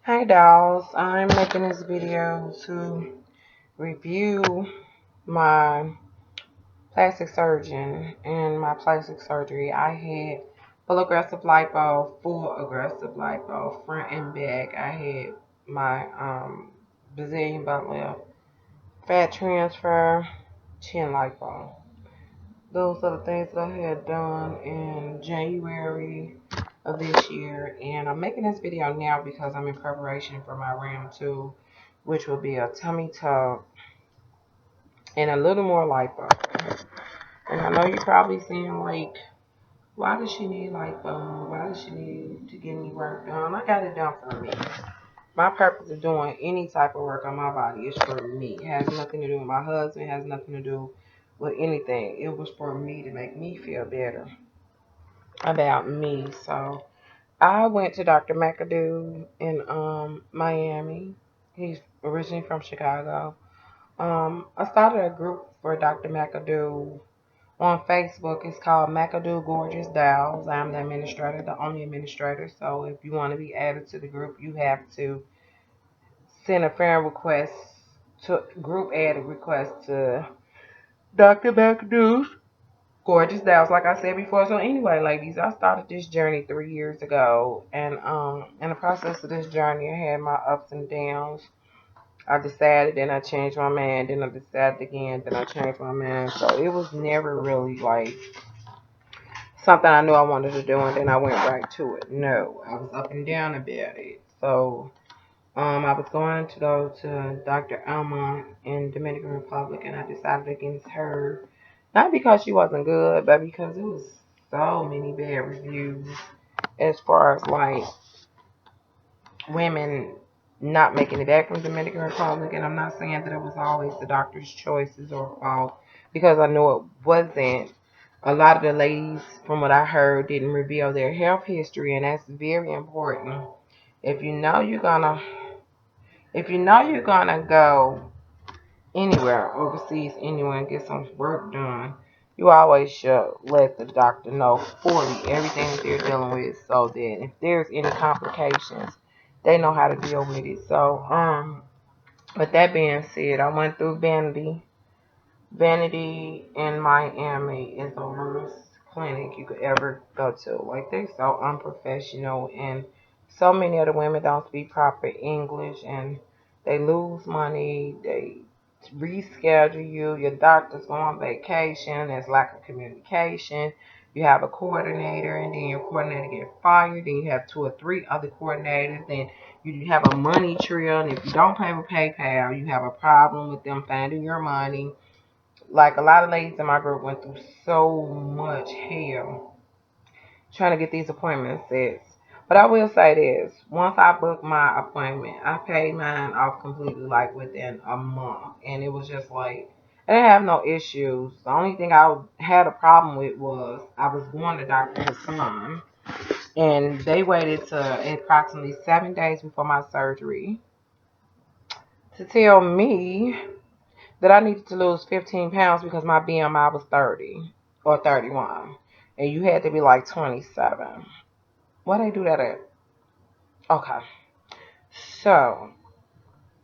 Hi dolls, I'm making this video to review my plastic surgeon and my plastic surgery. I had full aggressive lipo, front and back. I had my Brazilian butt lift, fat transfer, chin lipo. Those are the things that I had done in January of this year, and I'm making this video now because I'm in preparation for my round 2, which will be a tummy tuck and a little more lipo. And I know you're probably saying, like, why does she need lipo? Why does she need to get any work done? I got it done for me. My purpose of doing any type of work on my body is for me. It has nothing to do with my husband. It has nothing to do with anything. It was for me to make me feel better about me. So I went to Dr. McAdoo in Miami. He's originally from Chicago. I started a group for Dr. McAdoo on Facebook. It's called McAdoo Gorgeous Dolls. I'm the administrator, the only administrator. So if you want to be added to the group, you have to send a friend request to group added request to Dr. McAdoo's Gorgeous Dolls, like I said before. So anyway, ladies, I started this journey 3 years ago, and in the process of this journey, I had my ups and downs. I decided, then I changed my mind, then I decided again, then I changed my mind. So it was never really like something I knew I wanted to do, and then I went right to it. No, I was up and down about it. So I was going to go to Dr. Alma in Dominican Republic, and I decided against her. Not because she wasn't good, but because it was so many bad reviews as far as like women not making it back from Dominican Republic. And I'm not saying that it was always the doctor's choices or fault, because I know it wasn't. A lot of the ladies, from what I heard, didn't reveal their health history, and that's very important. If you know you're gonna, if you know you're gonna go anywhere overseas, anywhere, and get some work done, you always should let the doctor know fully everything that they're dealing with, so that if there's any complications, they know how to deal with it. So, with that being said, I went through Vanity. Vanity in Miami is the worst clinic you could ever go to. Like, they're so unprofessional, and so many of the women don't speak proper English, and they lose money. They reschedule you. Your doctor's go on vacation. There's lack of communication. You have a coordinator, and then your coordinator get fired. Then you have 2 or 3 other coordinators. Then you have a money trail, and if you don't pay with PayPal, you have a problem with them finding your money. Like, a lot of ladies in my group went through so much hell trying to get these appointments set. But I will say this: once I booked my appointment, I paid mine off completely, like within a month, and it was just like I didn't have no issues. The only thing I had a problem with was I was going to Dr. Hassan, and they waited to approximately 7 days before my surgery to tell me that I needed to lose 15 pounds because my BMI was 30 or 31. And you had to be like 27. Why they do that at? Okay. So,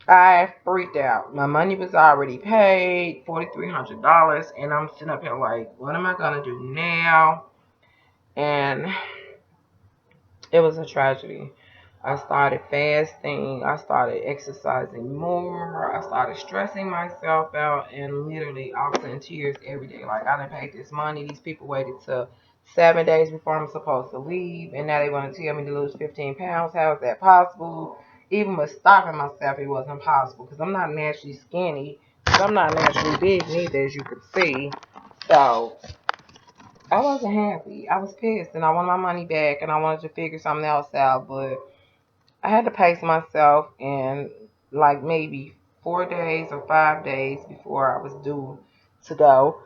I freaked out. My money was already paid, $4,300. And I'm sitting up here like, what am I going to do now? And it was a tragedy. I started fasting. I started exercising more. I started stressing myself out, and literally I was in tears every day. Like, I done paid this money. These people waited till 7 days before I'm supposed to leave, and now they want to tell me to lose 15 pounds. How is that possible? Even with stopping myself, it wasn't possible, because I'm not naturally skinny. I'm not naturally big neither, as you can see. So I wasn't happy. I was pissed, and I wanted my money back, and I wanted to figure something else out, but I had to pace myself, and like maybe 4 days or 5 days before I was due to go,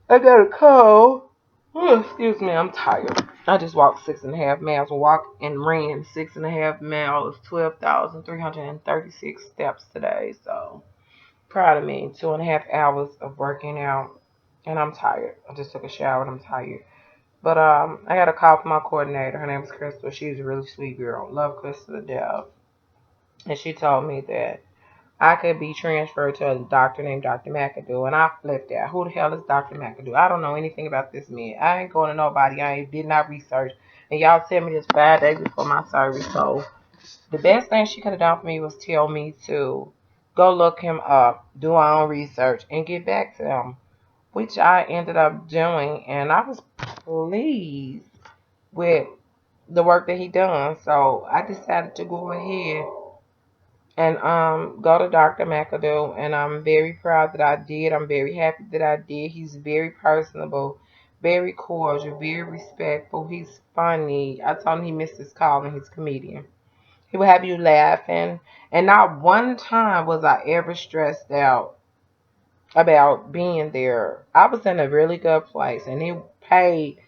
I got a call. Oh, excuse me, I'm tired. I just walked 6.5 miles. Walked and ran 6.5 miles, 12,336 steps today. So proud of me. 2.5 hours of working out, and I'm tired. I just took a shower and I'm tired. But I got a call from my coordinator. Her name is Crystal. She's a really sweet girl. Love Crystal to death. and she told me that I could be transferred to a doctor named Dr. McAdoo, and I flipped out. Who the hell is Dr. McAdoo? I don't know anything about this man. I ain't going to nobody. Did not research. And y'all tell me this 5 days before my surgery. So the best thing she could have done for me was tell me to go look him up, do my own research, and get back to him, which I ended up doing. And I was pleased with the work that he done. So I decided to go ahead and go to Dr. McAdoo, and I'm very proud that I did. I'm very happy that I did. He's very personable, very cordial, very respectful. He's funny. I told him he missed his call and he's a comedian. He will have you laughing, and not one time was I ever stressed out about being there. I was in a really good place, and he paid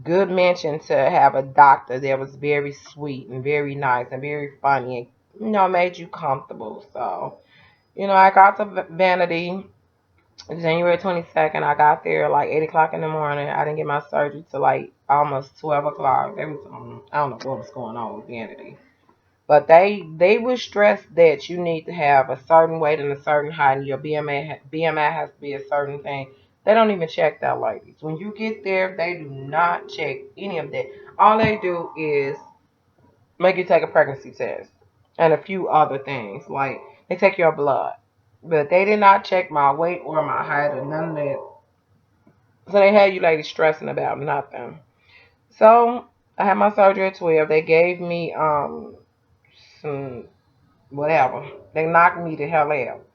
good mention to have a doctor that was very sweet and very nice and very funny and made you comfortable. So I got to Vanity January 22nd. I got there like 8 o'clock in the morning. I didn't get my surgery till like almost 12 o'clock. They was, I don't know what was going on with Vanity. But they will stress that you need to have a certain weight and a certain height, and your BMI has to be a certain thing. They don't even check that, ladies. When you get there, they do not check any of that. All they do is make you take a pregnancy test and a few other things. Like they take your blood. But they did not check my weight or my height or none of that. So they had you ladies stressing about nothing. So I had my surgery at 12. They gave me some whatever. They knocked me the hell out.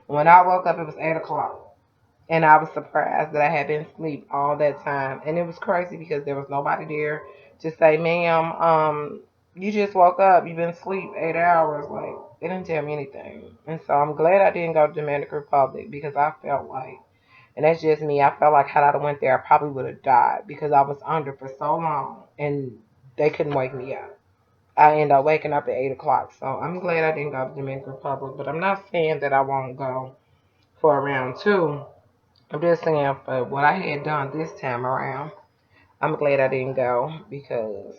When I woke up, it was 8 o'clock. And I was surprised that I had been asleep all that time. And it was crazy because there was nobody there to say, ma'am, you just woke up. You've been asleep 8 hours. Like, they didn't tell me anything. And so I'm glad I didn't go to Dominican Republic because I felt like, and that's just me, I felt like had I went there, I probably would have died because I was under for so long and they couldn't wake me up. I ended up waking up at 8 o'clock. So I'm glad I didn't go to Dominican Republic. But I'm not saying that I won't go for round two. I'm just saying for what I had done this time around, I'm glad I didn't go because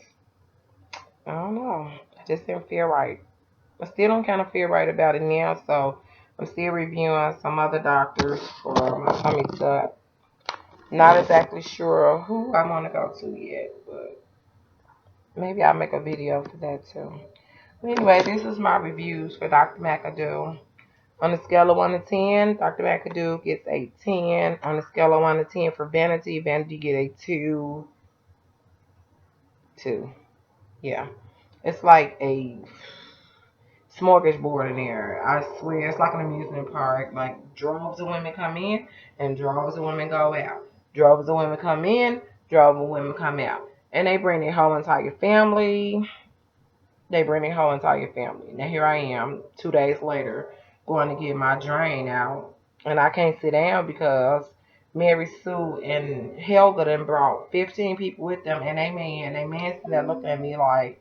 I don't know. I just didn't feel right. I still don't kind of feel right about it now. So I'm still reviewing some other doctors for my tummy tuck. Not exactly sure who I want to go to yet, but maybe I'll make a video for that too. Anyway, this is my reviews for Dr. McAdoo. On a scale of 1 to 10, Dr. McAdoo gets a 10. On a scale of 1 to 10 for Vanity, Vanity get a 2. 2. Yeah. It's like a smorgasbord in there. I swear, it's like an amusement park. Like, droves of women come in and droves of women go out. Droves of women come in, droves of women come out. And they bring their whole entire family. They bring their whole entire family. Now here I am, 2 days later, going to get my drain out, and I can't sit down because Mary Sue and Helga done brought 15 people with them, and they man sitting there looking at me like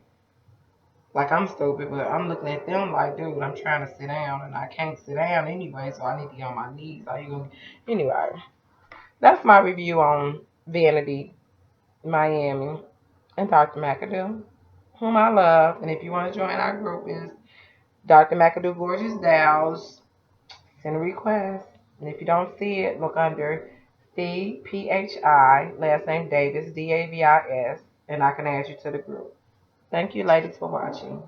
I'm stupid, but I'm looking at them like, dude, I'm trying to sit down and I can't sit down anyway, so I need to get on my knees. How you gonna? Anyway, that's my review on Vanity Miami and Dr. McAdoo, whom I love. And if you want to join our group, is Dr. McAdoo Gorgeous Dow's. Send a request. And if you don't see it, look under CPHI, last name Davis, DAVIS, and I can add you to the group. Thank you, ladies, for watching.